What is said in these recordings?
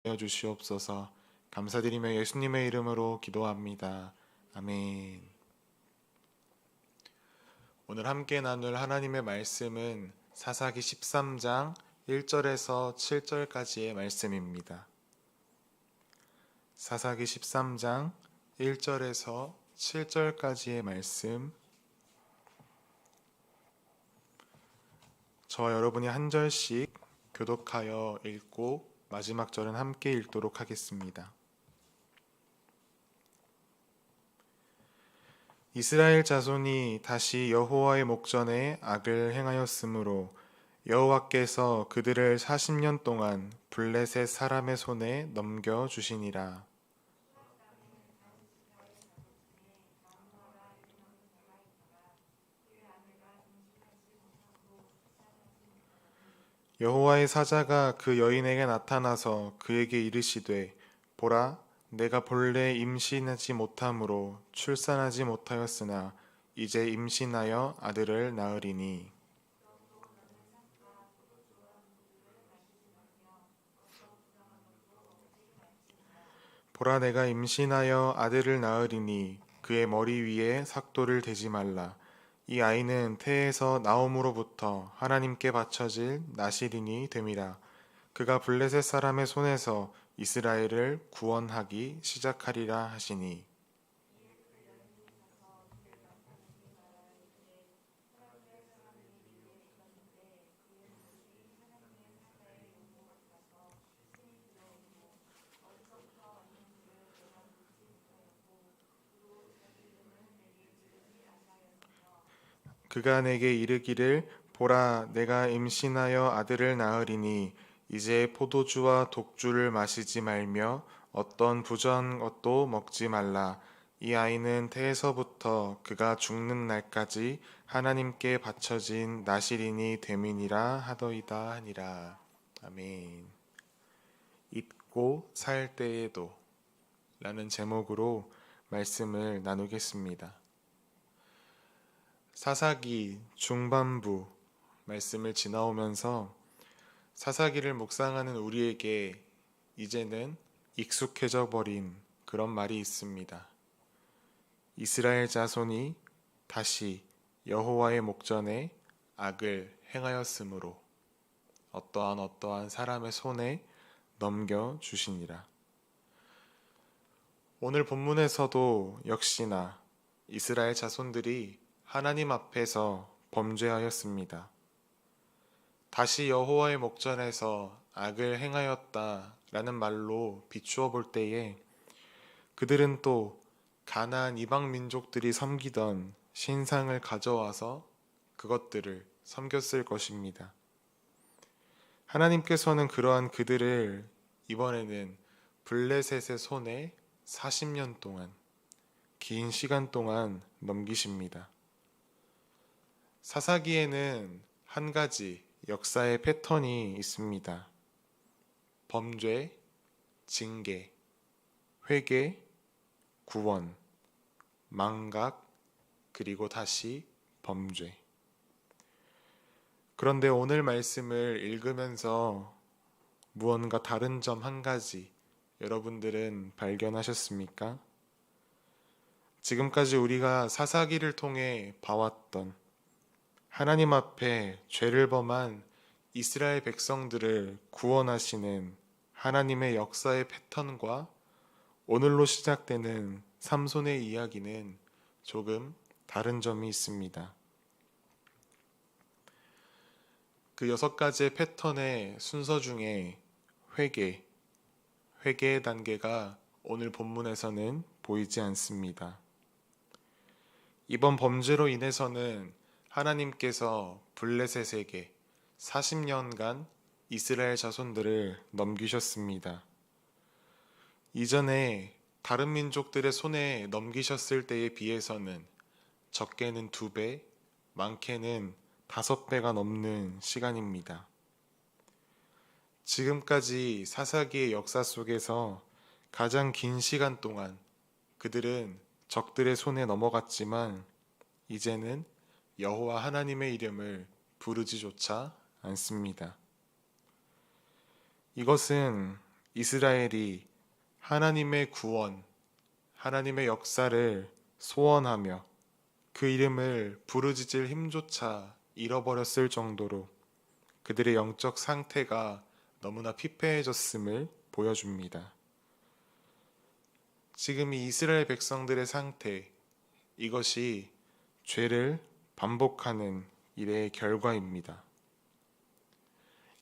주시옵소서. 감사드리며 예수님의 이름으로 기도합니다. 아멘. 오늘 함께 나눌 하나님의 말씀은 사사기 13장 1절에서 7절까지의 말씀입니다. 사사기 13장 1절에서 7절까지의 말씀, 저와 여러분이 한 절씩 교독하여 읽고 마지막 절은 함께 읽도록 하겠습니다. 이스라엘 자손이 다시 여호와의 목전에 악을 행하였으므로 여호와께서 그들을 40년 동안 블레셋 사람의 손에 넘겨주시니라. 여호와의 사자가 그 여인에게 나타나서 그에게 이르시되, 보라, 내가 본래 임신하지 못함으로 출산하지 못하였으나 이제 임신하여 아들을 낳으리니, 보라, 내가 임신하여 아들을 낳으리니 그의 머리 위에 삭도를 대지 말라. 이 아이는 태에서 나옴으로부터 하나님께 바쳐질 나실인이 됨이라. 그가 블레셋 사람의 손에서 이스라엘을 구원하기 시작하리라 하시니, 그가 내게 이르기를, 보라, 내가 임신하여 아들을 낳으리니 이제 포도주와 독주를 마시지 말며 어떤 부정한 것도 먹지 말라. 이 아이는 태에서부터 그가 죽는 날까지 하나님께 바쳐진 나실인이 됨이니라 하더이다 하니라. 아멘. 잊고 살 때에도 라는 제목으로 말씀을 나누겠습니다. 사사기 중반부 말씀을 지나오면서 사사기를 묵상하는 우리에게 이제는 익숙해져 버린 그런 말이 있습니다. 이스라엘 자손이 다시 여호와의 목전에 악을 행하였으므로 어떠한 사람의 손에 넘겨주시니라. 오늘 본문에서도 역시나 이스라엘 자손들이 하나님 앞에서 범죄하였습니다. 다시 여호와의 목전에서 악을 행하였다라는 말로 비추어 볼 때에 그들은 또 가나안 이방 민족들이 섬기던 신상을 가져와서 그것들을 섬겼을 것입니다. 하나님께서는 그러한 그들을 이번에는 블레셋의 손에 40년 동안, 긴 시간 동안 넘기십니다. 사사기에는 한 가지 역사의 패턴이 있습니다. 범죄, 징계, 회개, 구원, 망각, 그리고 다시 범죄. 그런데 오늘 말씀을 읽으면서 무언가 다른 점 한 가지 여러분들은 발견하셨습니까? 지금까지 우리가 사사기를 통해 봐왔던 하나님 앞에 죄를 범한 이스라엘 백성들을 구원하시는 하나님의 역사의 패턴과 오늘로 시작되는 삼손의 이야기는 조금 다른 점이 있습니다. 그 6가지의 패턴의 순서 중에 회개의 단계가 오늘 본문에서는 보이지 않습니다. 이번 범죄로 인해서는 하나님께서 블레셋에게 40년간 이스라엘 자손들을 넘기셨습니다. 이전에 다른 민족들의 손에 넘기셨을 때에 비해서는 적게는 2배, 많게는 5배가 넘는 시간입니다. 지금까지 사사기의 역사 속에서 가장 긴 시간 동안 그들은 적들의 손에 넘어갔지만 이제는 여호와 하나님의 이름을 부르지조차 않습니다. 이것은 이스라엘이 하나님의 구원, 하나님의 역사를 소원하며 그 이름을 부르짖을 힘조차 잃어버렸을 정도로 그들의 영적 상태가 너무나 피폐해졌음을 보여줍니다. 지금 이 이스라엘 백성들의 상태, 이것이 죄를 반복하는 일의 결과입니다.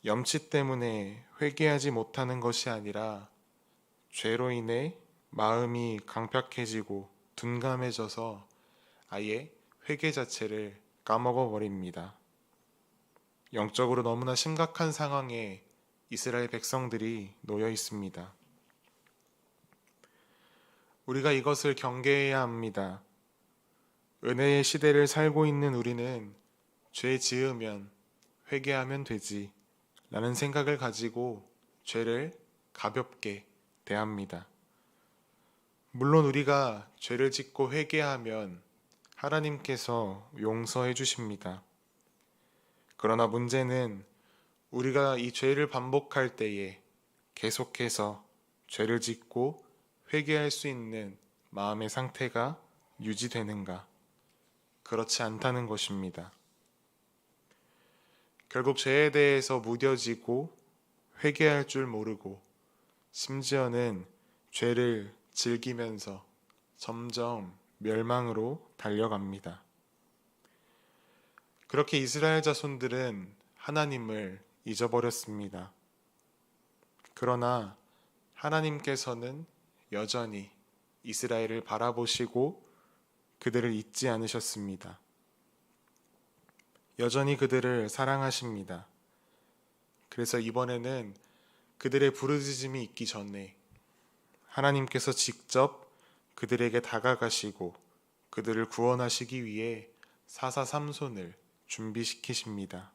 염치 때문에 회개하지 못하는 것이 아니라 죄로 인해 마음이 강팍해지고 둔감해져서 아예 회개 자체를 까먹어 버립니다. 영적으로 너무나 심각한 상황에 이스라엘 백성들이 놓여 있습니다. 우리가 이것을 경계해야 합니다. 은혜의 시대를 살고 있는 우리는 죄 지으면 회개하면 되지 라는 생각을 가지고 죄를 가볍게 대합니다. 물론 우리가 죄를 짓고 회개하면 하나님께서 용서해 주십니다. 그러나 문제는 우리가 이 죄를 반복할 때에 계속해서 죄를 짓고 회개할 수 있는 마음의 상태가 유지되는가? 그렇지 않다는 것입니다. 결국 죄에 대해서 무뎌지고 회개할 줄 모르고 심지어는 죄를 즐기면서 점점 멸망으로 달려갑니다. 그렇게 이스라엘 자손들은 하나님을 잊어버렸습니다. 그러나 하나님께서는 여전히 이스라엘을 바라보시고 그들을 잊지 않으셨습니다. 여전히 그들을 사랑하십니다. 그래서 이번에는 그들의 부르짖음이 있기 전에 하나님께서 직접 그들에게 다가가시고 그들을 구원하시기 위해 사사삼손을 준비시키십니다.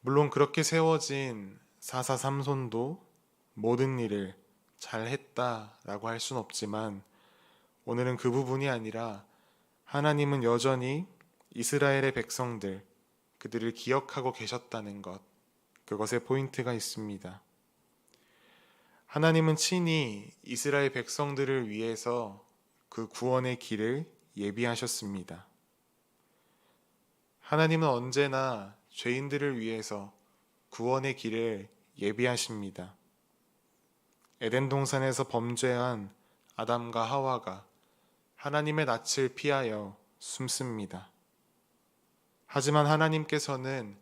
물론 그렇게 세워진 사사삼손도 모든 일을 잘했다라고 할 순 없지만 오늘은 그 부분이 아니라 하나님은 여전히 이스라엘의 백성들, 그들을 기억하고 계셨다는 것, 그것에 포인트가 있습니다. 하나님은 친히 이스라엘 백성들을 위해서 그 구원의 길을 예비하셨습니다. 하나님은 언제나 죄인들을 위해서 구원의 길을 예비하십니다. 에덴 동산에서 범죄한 아담과 하와가 하나님의 낯을 피하여 숨습니다. 하지만 하나님께서는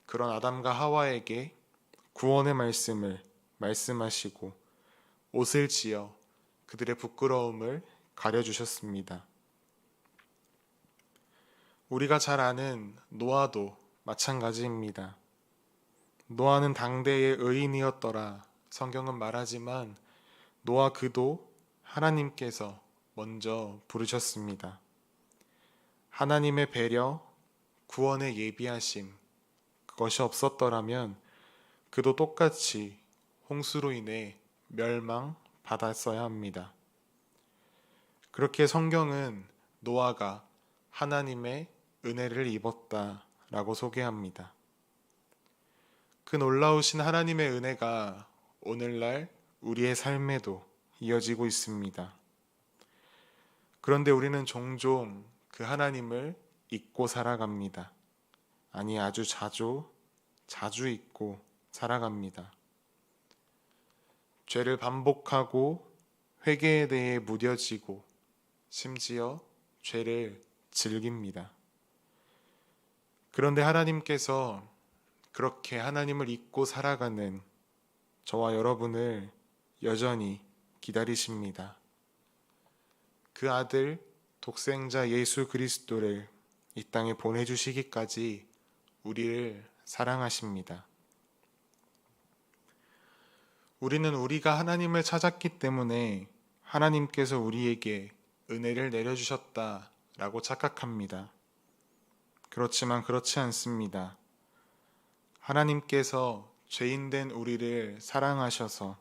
그런 아담과 하와에게 구원의 말씀을 말씀하시고 옷을 지어 그들의 부끄러움을 가려주셨습니다. 우리가 잘 아는 노아도 마찬가지입니다. 노아는 당대의 의인이었더라 성경은 말하지만 노아 그도 하나님께서 먼저 부르셨습니다. 하나님의 배려, 구원의 예비하심, 그것이 없었더라면 그도 똑같이 홍수로 인해 멸망받았어야 합니다. 그렇게 성경은 노아가 하나님의 은혜를 입었다라고 소개합니다. 그 놀라우신 하나님의 은혜가 오늘날 우리의 삶에도 이어지고 있습니다. 그런데 우리는 종종 그 하나님을 잊고 살아갑니다. 아니, 아주 자주 잊고 살아갑니다. 죄를 반복하고 회개에 대해 무뎌지고 심지어 죄를 즐깁니다. 그런데 하나님께서 그렇게 하나님을 잊고 살아가는 저와 여러분을 여전히 기다리십니다. 그 아들 독생자 예수 그리스도를 이 땅에 보내주시기까지 우리를 사랑하십니다. 우리는 우리가 하나님을 찾았기 때문에 하나님께서 우리에게 은혜를 내려주셨다라고 착각합니다. 그렇지만 그렇지 않습니다. 하나님께서 죄인된 우리를 사랑하셔서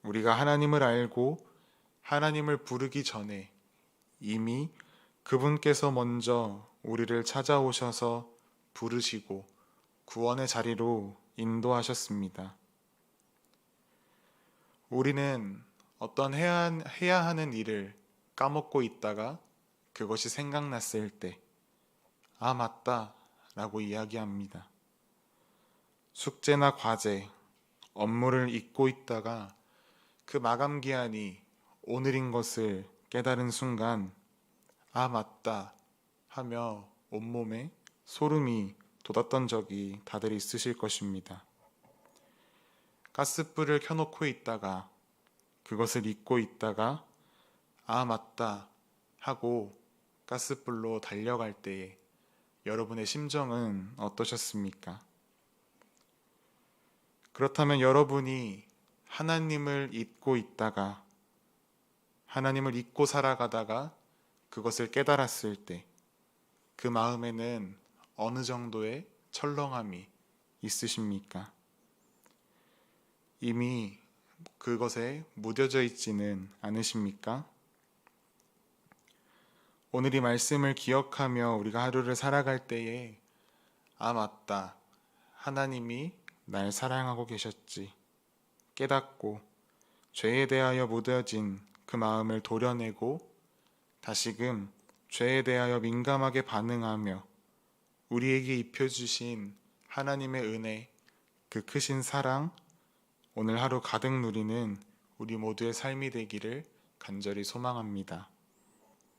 우리가 하나님을 알고 하나님을 부르기 전에 이미 그분께서 먼저 우리를 찾아오셔서 부르시고 구원의 자리로 인도하셨습니다. 우리는 어떤 해야 하는 일을 까먹고 있다가 그것이 생각났을 때, 아, 맞다, 라고 이야기합니다. 숙제나 과제, 업무를 잊고 있다가 그 마감 기한이 오늘인 것을 깨달은 순간, 아, 맞다, 하며 온몸에 소름이 돋았던 적이 다들 있으실 것입니다. 가스불을 켜놓고 있다가 그것을 잊고 있다가 아, 맞다 하고 가스불로 달려갈 때에 여러분의 심정은 어떠셨습니까? 그렇다면 여러분이 하나님을 잊고 있다가 하나님을 잊고 살아가다가 그것을 깨달았을 때 그 마음에는 어느 정도의 철렁함이 있으십니까? 이미 그것에 무뎌져 있지는 않으십니까? 오늘 이 말씀을 기억하며 우리가 하루를 살아갈 때에 아, 맞다. 하나님이 날 사랑하고 계셨지. 깨닫고 죄에 대하여 무뎌진 그 마음을 도려내고 다시금 죄에 대하여 민감하게 반응하며 우리에게 입혀주신 하나님의 은혜, 그 크신 사랑, 오늘 하루 가득 누리는 우리 모두의 삶이 되기를 간절히 소망합니다.